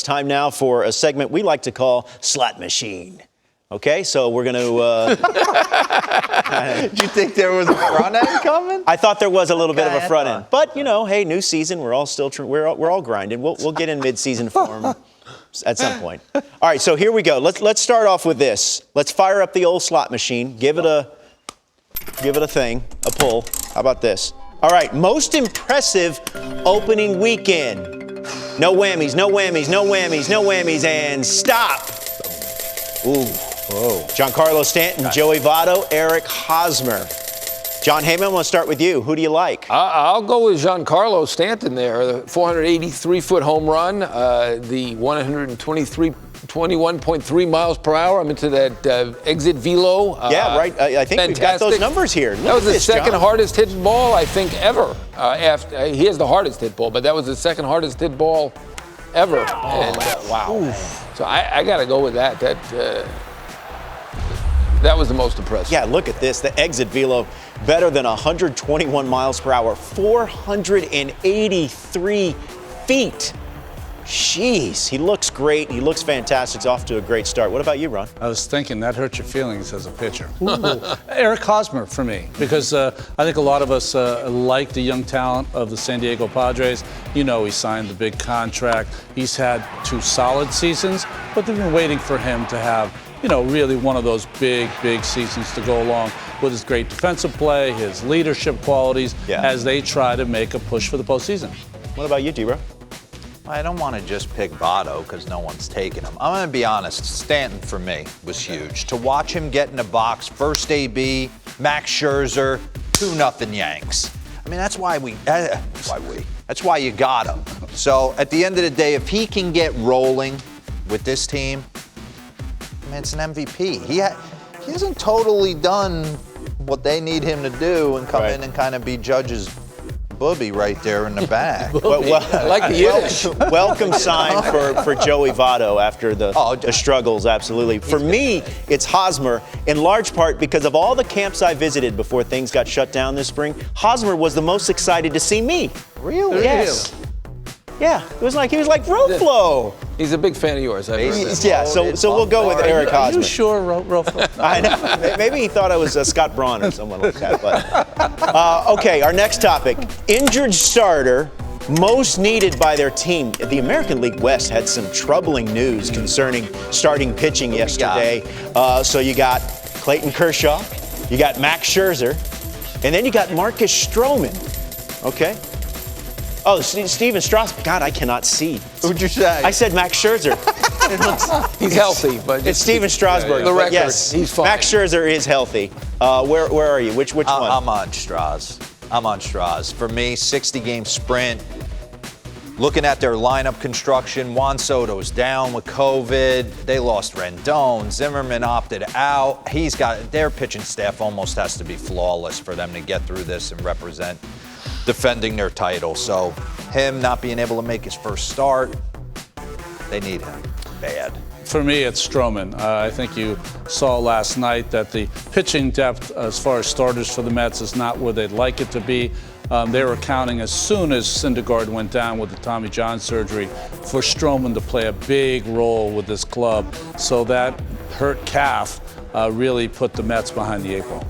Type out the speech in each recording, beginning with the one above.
It's time now for a segment we like to call Slot Machine. Okay, so we're going to... Did you think there was a front end coming? I thought there was a little bit of a front end. But, you know, hey, new season, we're all still... we're all grinding. We'll get in mid-season form at some point. All right, so here we go. Let's start off with this. Let's fire up the old slot machine. Give it a thing, a pull. How about this? All right, most impressive opening weekend. No whammies, no whammies, no whammies, no whammies, and stop. Ooh. Whoa. Giancarlo Stanton, Joey Votto, Eric Hosmer. John Heyman, I want to start with you. Who do you like? I'll go with Giancarlo Stanton there. The 483-foot home run, the 21.3 miles per hour. I'm into that exit velo. Yeah, right. I think we've got those numbers here. That was the second hardest hit ball, I think, ever. He has the hardest hit ball, but that was the second hardest hit ball ever. And, wow. Oof. So I got to go with that. That was the most impressive. Yeah, look at this. The exit velo, better than 121 miles per hour, 483 feet. Jeez, he looks great. He looks fantastic. He's off to a great start. What about you, Ron? I was thinking that hurt your feelings as a pitcher. Eric Hosmer for me, because I think a lot of us like the young talent of the San Diego Padres. You know, he signed the big contract. He's had 2 solid seasons, but they've been waiting for him to have, you know, really one of those big seasons to go along with his great defensive play, his leadership qualities, as they try to make a push for the postseason. What about you, D-Bro? I don't want to just pick Votto because no one's taking him. I'm going to be honest. Stanton, for me, was huge. To watch him get in the box, first AB, Max Scherzer, 2-0 Yanks. I mean, that's why that's why you got him. So at the end of the day, if he can get rolling with this team, I mean, it's an MVP. He hasn't totally done what they need him to do and come in and kind of be Judge's booby right there in the back. I like the Yiddish. Welcome sign for Joey Votto after the struggles, absolutely. For me, it's Hosmer, in large part because of all the camps I visited before things got shut down this spring. Hosmer was the most excited to see me. Really? Yes. Yeah, he was like Roflo. He's a big fan of yours. Yeah, so we'll go with Eric Hosmer. Are you sure, Roflo? I know. Maybe he thought I was Scott Braun or someone like that. But okay, our next topic: injured starter most needed by their team. The American League West had some troubling news concerning starting pitching yesterday. So you got Clayton Kershaw, you got Max Scherzer, and then you got Marcus Stroman. Okay. Oh, Steven Strasburg. God, I cannot see. Who'd you say? I said Max Scherzer. He's healthy, but it's Steven Strasburg. The record, yes, he's fine. Max Scherzer is healthy. Where are you? Which one? I'm on Strauss. For me, 60-game sprint. Looking at their lineup construction, Juan Soto's down with COVID. They lost Rendon. Zimmerman opted out. Their pitching staff almost has to be flawless for them to get through this and represent defending their title. So him not being able to make his first start, they need him bad. For me, it's Stroman. I think you saw last night that the pitching depth as far as starters for the Mets is not where they'd like it to be. They were counting as soon as Syndergaard went down with the Tommy John surgery for Stroman to play a big role with this club. So that hurt calf really put the Mets behind the 8 ball.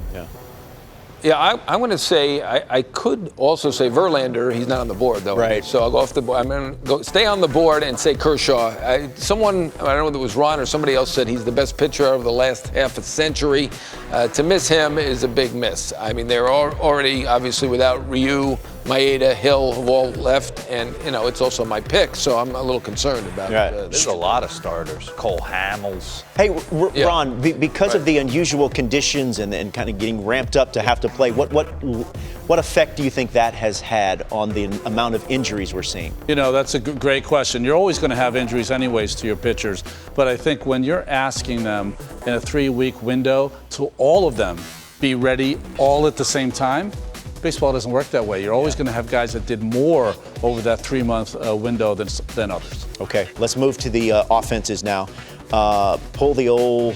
Yeah, I'm going to say, I could also say Verlander. He's not on the board, though. Right. So I'll go off the board. I'm going to stay on the board and say Kershaw. Someone, I don't know if it was Ron or somebody else, said he's the best pitcher of the last half a century. To miss him is a big miss. I mean, they're already, obviously, without Ryu, Maeda, Hill have all left, and, you know, it's also my pick, so I'm a little concerned about it. There's a lot of starters. Cole Hamels. Hey, Ron, because of the unusual conditions and kind of getting ramped up to have to play, what effect do you think that has had on the amount of injuries we're seeing? You know, that's a great question. You're always going to have injuries anyways to your pitchers, but I think when you're asking them in a 3-week window to all of them be ready all at the same time, baseball doesn't work that way. You're always going to have guys that did more over that 3-month window than others. Okay, let's move to the offenses now. Pull the old,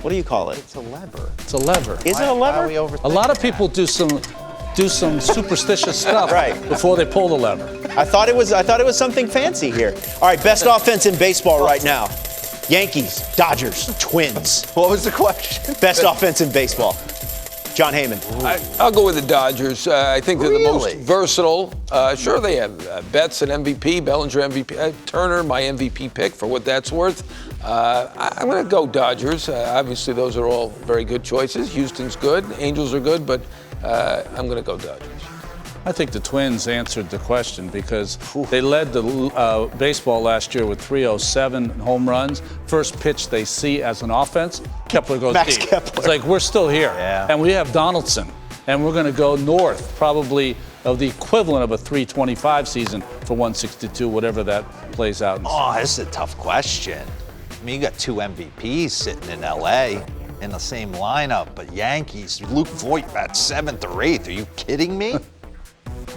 what do you call it? It's a lever. It's a lever. Is it a lever? A lot of people do some do some superstitious stuff before they pull the lever. I thought it was something fancy here. All right, best offense in baseball right now. Yankees, Dodgers, Twins. What was the question? Best offense in baseball. John Heyman. I'll go with the Dodgers. I think they're the most Really? versatile. Sure, they have Betts an MVP, Bellinger MVP, Turner my MVP pick for what that's worth. I'm going to go Dodgers. Obviously, those are all very good choices. Houston's good, Angels are good, but I'm going to go Dodgers. I think the Twins answered the question because they led the baseball last year with 307 home runs. First pitch they see as an offense, Kepler goes Max deep. Kepler. It's like, we're still here. Yeah. And we have Donaldson. And we're going to go north, probably of the equivalent of a 325 season for 162, whatever that plays out. Oh, this is a tough question. I mean, you got 2 MVPs sitting in LA in the same lineup, but Yankees, Luke Voigt at 7th or 8th. Are you kidding me?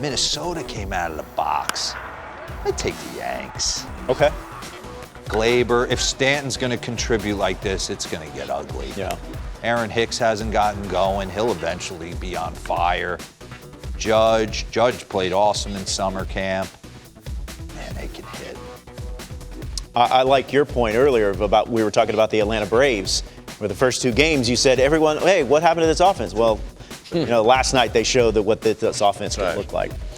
Minnesota came out of the box. I'd take the Yanks. Okay. Glaber, if Stanton's going to contribute like this, it's going to get ugly. Yeah. Aaron Hicks hasn't gotten going. He'll eventually be on fire. Judge played awesome in summer camp. Man, they can hit. I like your point earlier about we were talking about the Atlanta Braves, where the first 2 games you said everyone, hey, what happened to this offense? Well, last night they showed that what this offense could look like.